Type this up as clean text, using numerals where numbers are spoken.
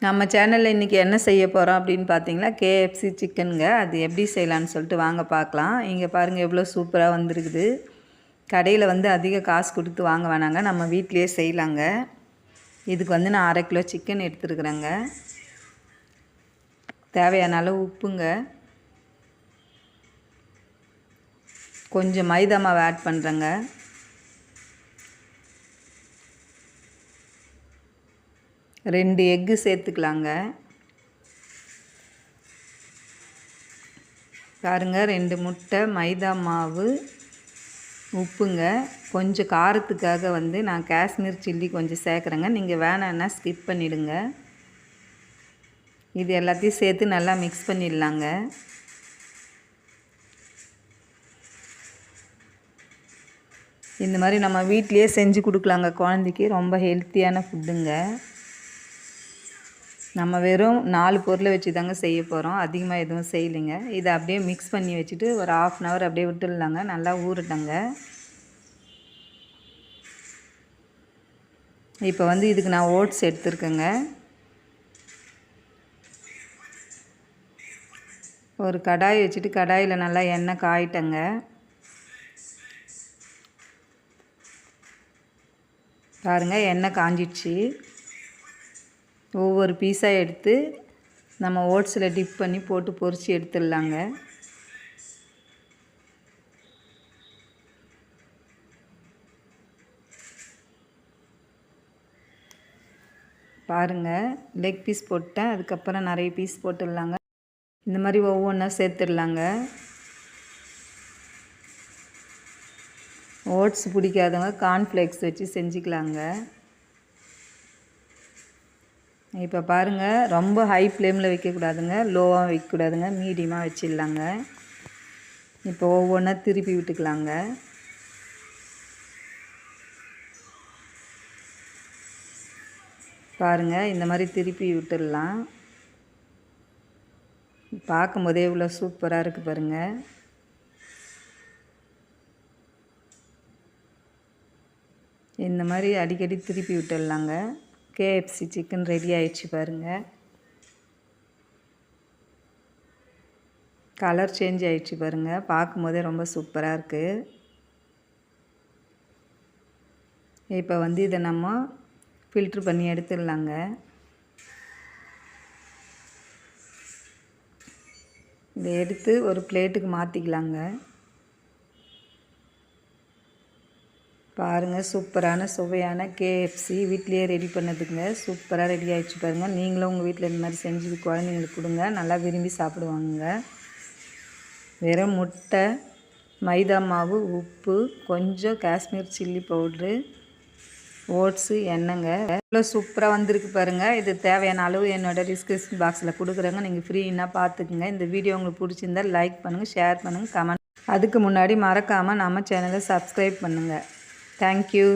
நம்ம சேனலில் இன்றைக்கி என்ன செய்ய போகிறோம் அப்படின்னு பார்த்தீங்கன்னா கேஎஃப்சி சிக்கனுங்க. அது எப்படி செய்யலான்னு சொல்லிட்டு வாங்க பார்க்கலாம். இங்கே பாருங்கள் எவ்வளோ சூப்பராக வந்திருக்குது. கடையில் அதிக காசு கொடுத்து வாங்க வேணாங்க, நம்ம வீட்டிலையே செய்யலாங்க. இதுக்கு நான் 1/2 கிலோ சிக்கன் எடுத்துருக்குறேங்க. தேவையான அளவு உப்புங்க, கொஞ்சம் மைதா மாவு ஆட் பண்ணுறேங்க. ரெண்டு எக்கு சேர்த்துக்கலாங்க. பாருங்கள், 2 முட்டை, மைதா மாவு, உப்புங்க. கொஞ்சம் காரத்துக்காக நான் காஷ்மீர் சில்லி கொஞ்சம் சேர்க்குறேங்க. நீங்கள் வேணான்னா ஸ்கிப் பண்ணிவிடுங்க. இது எல்லாத்தையும் சேர்த்து நல்லா மிக்ஸ் பண்ணிடலாங்க. இந்த மாதிரி நம்ம வீட்லேயே செஞ்சு கொடுக்கலாங்க குழந்தைக்கு. ரொம்ப ஹெல்த்தியான ஃபுட்டுங்க. நம்ம வெறும் 4 பொருளை வச்சு தாங்க செய்ய போகிறோம், அதிகமாக எதுவும் செய்யலைங்க. இதை அப்படியே மிக்ஸ் பண்ணி வச்சுட்டு ஒரு 1/2 hour அப்படியே விட்டுடலாங்க. நல்லா ஊறட்டங்க. இப்போ இதுக்கு நான் ஓட்ஸ் எடுத்துருக்கேங்க. ஒரு கடாய் வச்சுட்டு கடாயில் நல்லா எண்ணெய் காயிட்டங்க. பாருங்கள், எண்ணெய் காஞ்சிடுச்சு. ஒவ்வொரு பீஸாக எடுத்து நம்ம ஓட்ஸில் டிப் பண்ணி போட்டு பொரித்து எடுத்துடலாங்க. பாருங்கள், லெக் பீஸ் போட்டேன், அதுக்கப்புறம் நிறைய பீஸ் போட்டுடலாங்க. இந்த மாதிரி ஒவ்வொன்றா சேர்த்துடலாங்க. ஓட்ஸ் பிடிக்காதவங்க கார்ன்ஃப்ளேக்ஸ் வச்சு செஞ்சுக்கலாங்க. இப்போ பாருங்கள், ரொம்ப ஹை ஃப்ளேமில் வைக்கக்கூடாதுங்க, லோவாக வைக்கக்கூடாதுங்க, மீடியமாக வச்சிடலாங்க. இப்போ ஒவ்வொன்றா திருப்பி விட்டுக்கலாங்க. பாருங்கள், இந்த மாதிரி திருப்பி விட்டுடலாம். பார்க்கும்போதே இவ்வளோ சூப்பராக இருக்குது பாருங்கள். இந்த மாதிரி அடிக்கடி திருப்பி விட்டுடலாங்க. கேஎஃப்சி சிக்கன் ரெடி ஆயிடுச்சு பாருங்கள். கலர் சேஞ்ச் ஆயிடுச்சு பாருங்கள். பார்க்கும்போதே ரொம்ப சூப்பராக இருக்குது. இப்போ இதை நம்ம ஃபில்ட்ரு பண்ணி எடுத்துடலாங்க. இதை எடுத்து ஒரு பிளேட்டுக்கு மாற்றிக்கலாங்க. பாருங்கள், சூப்பரான சுவையான கேஎஃப்சி வீட்லேயே ரெடி பண்ணதுங்க. சூப்பராக ரெடி ஆகிடுச்சு பாருங்கள். நீங்களும் உங்கள் வீட்டில் இந்த மாதிரி செஞ்சு குழந்தைங்களுக்கு கொடுங்க, நல்லா விரும்பி சாப்பிடுவாங்க. வெறும் முட்டை, மைதா மாவு, உப்பு, கொஞ்சம் காஷ்மீர் சில்லி பவுட்ரு, ஓட்ஸு, எண்ணெய்ங்க. எவ்வளோ சூப்பராக வந்திருக்கு பாருங்கள். இது தேவையான அளவு என்னோடய டிஸ்கிரிப்ஷன் பாக்ஸில் கொடுக்குறேங்க, நீங்கள் ஃப்ரீன்னா பார்த்துக்குங்க. இந்த வீடியோ உங்களுக்கு பிடிச்சிருந்தால் லைக் பண்ணுங்கள், ஷேர் பண்ணுங்கள், கமெண்ட். அதுக்கு முன்னாடி மறக்காமல் நம்ம சேனலை சப்ஸ்கிரைப் பண்ணுங்கள். Thank you.